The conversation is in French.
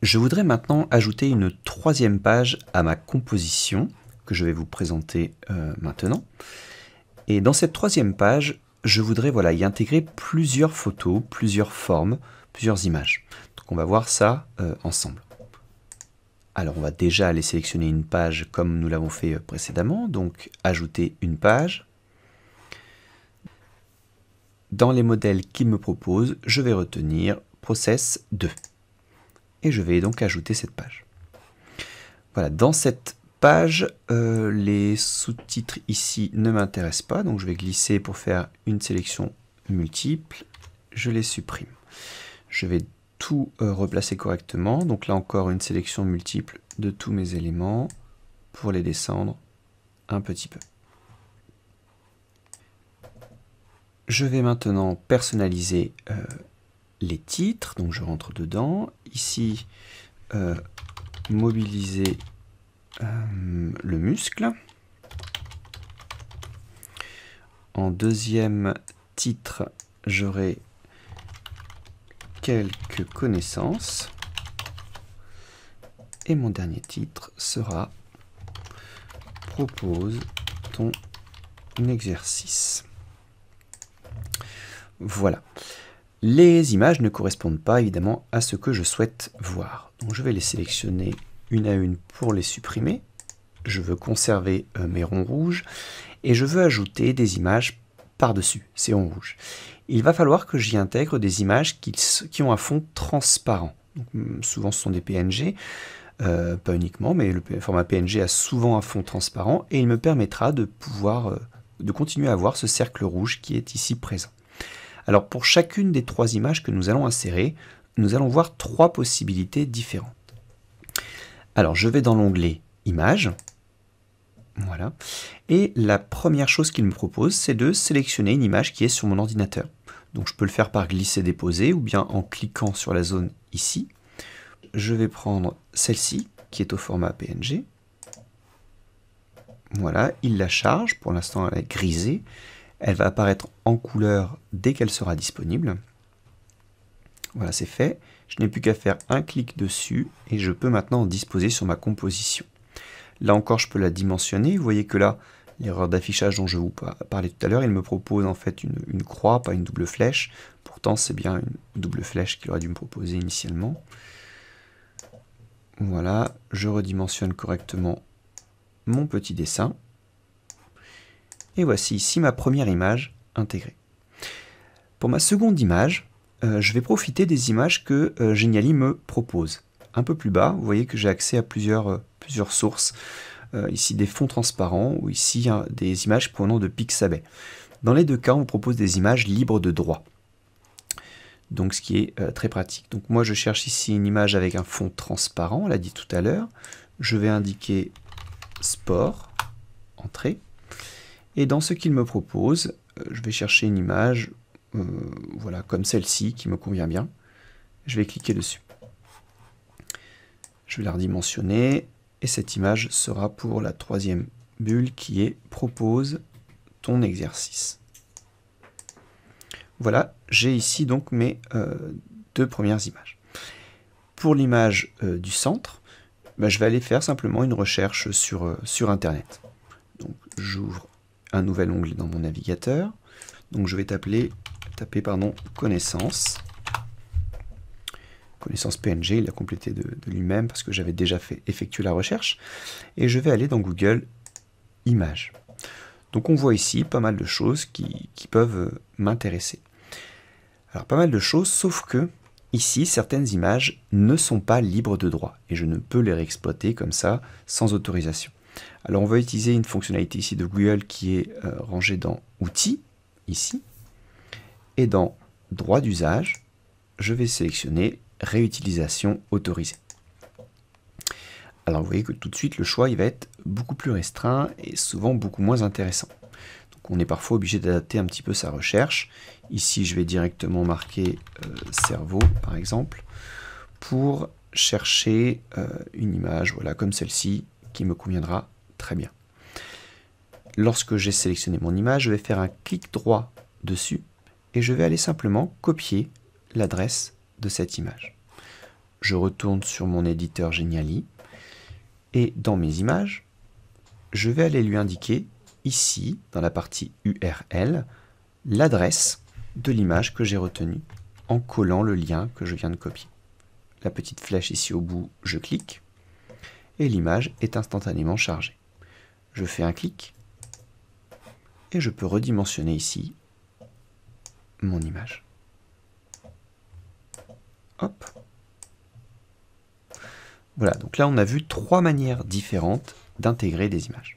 Je voudrais maintenant ajouter une troisième page à ma composition que je vais vous présenter maintenant. Et dans cette troisième page, je voudrais y intégrer plusieurs photos, plusieurs formes, plusieurs images. Donc on va voir ça ensemble. Alors on va déjà aller sélectionner une page comme nous l'avons fait précédemment. Donc ajouter une page. Dans les modèles qu'il me propose, je vais retenir Process 2. Et je vais donc ajouter cette page. Voilà, dans cette page, les sous-titres ici ne m'intéressent pas, donc je vais glisser pour faire une sélection multiple. Je les supprime. Je vais tout replacer correctement. Donc là encore une sélection multiple de tous mes éléments pour les descendre un petit peu. Je vais maintenant personnaliser les titres, donc je rentre dedans. Ici, mobiliser le muscle. En deuxième titre, j'aurai quelques connaissances. Et mon dernier titre sera propose ton exercice. Voilà. Les images ne correspondent pas évidemment à ce que je souhaite voir. Donc je vais les sélectionner une à une pour les supprimer. Je veux conserver mes ronds rouges et je veux ajouter des images par-dessus ces ronds rouges. Il va falloir que j'y intègre des images qui ont un fond transparent. Donc, souvent ce sont des PNG, pas uniquement, mais le format PNG a souvent un fond transparent et il me permettra de pouvoir de continuer à voir ce cercle rouge qui est ici présent. Alors pour chacune des trois images que nous allons insérer, nous allons voir trois possibilités différentes. Alors je vais dans l'onglet Images. Voilà. Et la première chose qu'il me propose, c'est de sélectionner une image qui est sur mon ordinateur. Donc je peux le faire par glisser-déposer ou bien en cliquant sur la zone ici. Je vais prendre celle-ci qui est au format PNG. Voilà, il la charge. Pour l'instant, elle est grisée. Elle va apparaître en couleur dès qu'elle sera disponible. Voilà, c'est fait. Je n'ai plus qu'à faire un clic dessus et je peux maintenant en disposer sur ma composition. Là encore, je peux la dimensionner. Vous voyez que là, l'erreur d'affichage dont je vous parlais tout à l'heure, il me propose en fait une croix, pas une double flèche. Pourtant, c'est bien une double flèche qu'il aurait dû me proposer initialement. Voilà, je redimensionne correctement mon petit dessin. Et voici ici ma première image intégrée. Pour ma seconde image, je vais profiter des images que Geniali me propose. Un peu plus bas, vous voyez que j'ai accès à plusieurs sources. Ici des fonds transparents ou ici des images provenant de Pixabay. Dans les deux cas, on propose des images libres de droit. Donc ce qui est très pratique. Donc moi je cherche ici une image avec un fond transparent, on l'a dit tout à l'heure. Je vais indiquer sport, entrée. Et dans ce qu'il me propose, je vais chercher une image voilà, comme celle-ci qui me convient bien. Je vais cliquer dessus. Je vais la redimensionner et cette image sera pour la troisième bulle qui est propose ton exercice. Voilà, j'ai ici donc mes deux premières images. Pour l'image du centre, je vais aller faire simplement une recherche sur Internet. Donc j'ouvre un nouvel onglet dans mon navigateur. Donc je vais taper connaissance. Connaissance PNG, il a complété de lui-même parce que j'avais déjà effectué la recherche. Et je vais aller dans Google Images. Donc on voit ici pas mal de choses qui peuvent m'intéresser. Alors pas mal de choses, sauf que ici certaines images ne sont pas libres de droit et je ne peux les réexploiter comme ça sans autorisation. Alors on va utiliser une fonctionnalité ici de Google qui est rangée dans Outils, ici, et dans Droit d'usage, je vais sélectionner Réutilisation autorisée. Alors vous voyez que tout de suite le choix il va être beaucoup plus restreint et souvent beaucoup moins intéressant. Donc on est parfois obligé d'adapter un petit peu sa recherche. Ici je vais directement marquer cerveau par exemple pour chercher une image voilà, comme celle-ci qui me conviendra très bien. Lorsque j'ai sélectionné mon image, je vais faire un clic droit dessus et je vais aller simplement copier l'adresse de cette image. je retourne sur mon éditeur Geniali et dans mes images, je vais aller lui indiquer ici, dans la partie URL, l'adresse de l'image que j'ai retenue en collant le lien que je viens de copier. La petite flèche ici au bout, je clique et l'image est instantanément chargée. Je fais un clic et je peux redimensionner ici mon image. Hop. Voilà, donc là on a vu 3 manières différentes d'intégrer des images.